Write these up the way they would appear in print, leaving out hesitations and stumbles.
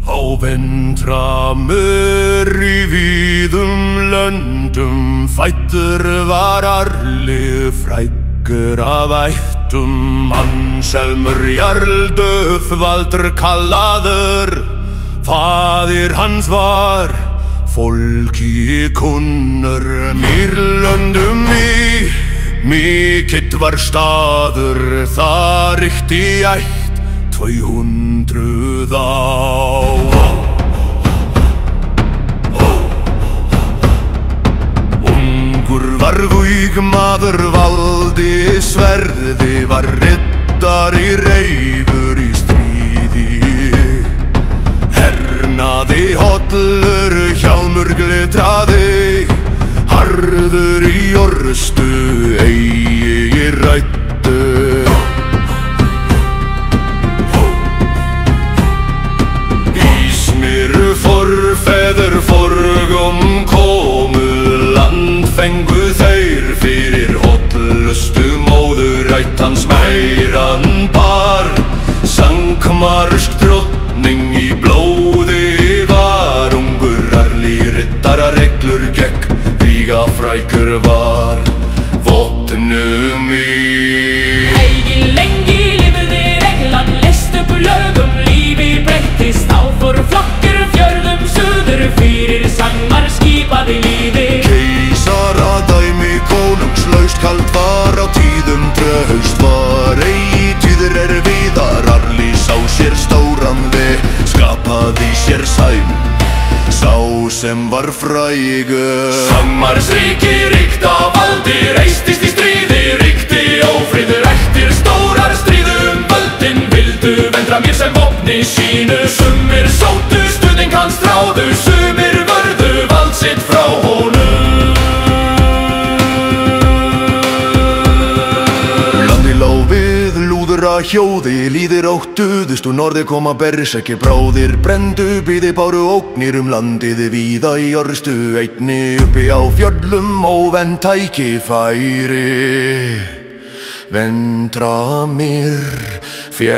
Á vindramur í víðum löndum fæddur var Arli frægur af ættum. Anselmur jarl Döðvaldur kallaður, faðir hans var fólki kunnur. Mýrlöndum mikill var staður, þar ríkti ætt 200 á. Ungur var vígmaður, valdi sverði, var riddari reifur í stríði. Hernaði hollur, hjálmur glitraði, harður í orrustu, eigi rættu. Forfeður forgum komu, land fengu þeir fyrir hollustu móður. Ætt hans meiran bar, sankmarsk drottning í blóði var. Ungur Arli riddara reglur gekk, víga frækur var vopnum í. Eigi lengi lifði reglan, lest upp lögum, lífi breyttist. Á fór flokkur fjörðum suður, fyrir sangmar skipaði lífi. Keisaradæmi konungslaust, kalt var á tíðum traust. Var eigi tíður víðar, Arli sá sér stóran veg, skapaði sér sæm, sá sem var frægur. Sangmars ríki ríkt af valdi, reistist í stríði, ríkti ófriður eftir stórar stríðum. Völdin vildu vendra mér sem vopni sínu, sumir sóttu stuðning hans þráðu, sumir vörðu vald sitt frá honum. Landi lá við lúðra hjóði, líðir óttuðust úr norði koma berserkir bráðir. Brenndu byði báru ógnir landið víða í orrustu, einni uppi á fjöllum óvænt tækifæri. Vendramir féll.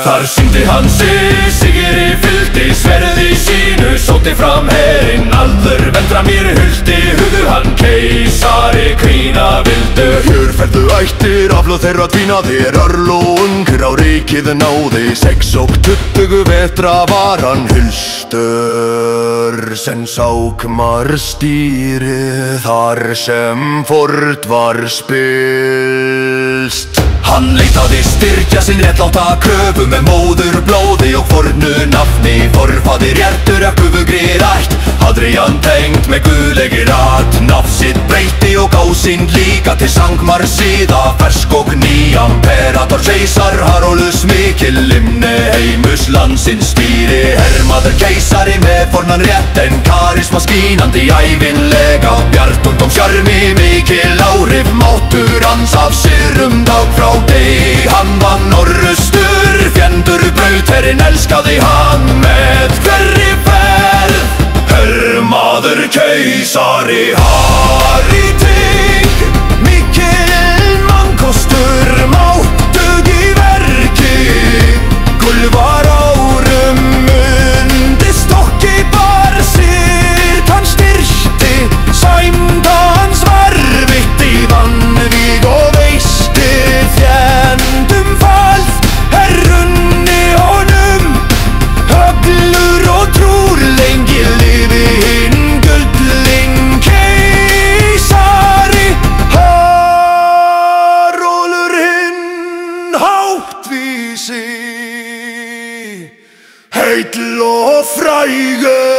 Þar sýndi hann sigri, fylgdi sverði sínu, sótti fram herinn allur. Vendramir huldi hugur hann keisari kvína vildu. Hjörferðu ættir, aflöð þeirra dvínaðir, Arl og ungur á ríkið náði. 26 vetra var hann hulstur, sen sákmar stýrið, þar sem fórn var spilst. Hann leitaði styrkja sinn réttláta kröfu, með móður blóði og fornu nafni. Forfaðir Hjertur af gufugrir ætt, Hadrian tengt með guðlegir art. Nafn sitt breyti og gá sinn líka til Sangmar síða, fersk og ný. Imperator keisar Harolus mikil, limne heimus landsins stýri. Hermaður keisari með fornan rétt, en karisma skínandi ævinlega. Bjartund og sjarmi, mikil áhrif, máttur hans af syrum dag frá deg. Hann vann orrustur, fjendur braut, herinn elskaði hann með hverri ferð. Hermaður keisari Hariting, mikil mannkostur, máttug í verki. Gulvar árum mundi stokki bar sitt, hann styrkti sæmd hans varvitti. Vanvíg og veisti fjendum falt, herrunni honum höglur og trúr. Lengi lifi hinn gullling keisari, Haroldur hinn háttvísi, heill og frægur.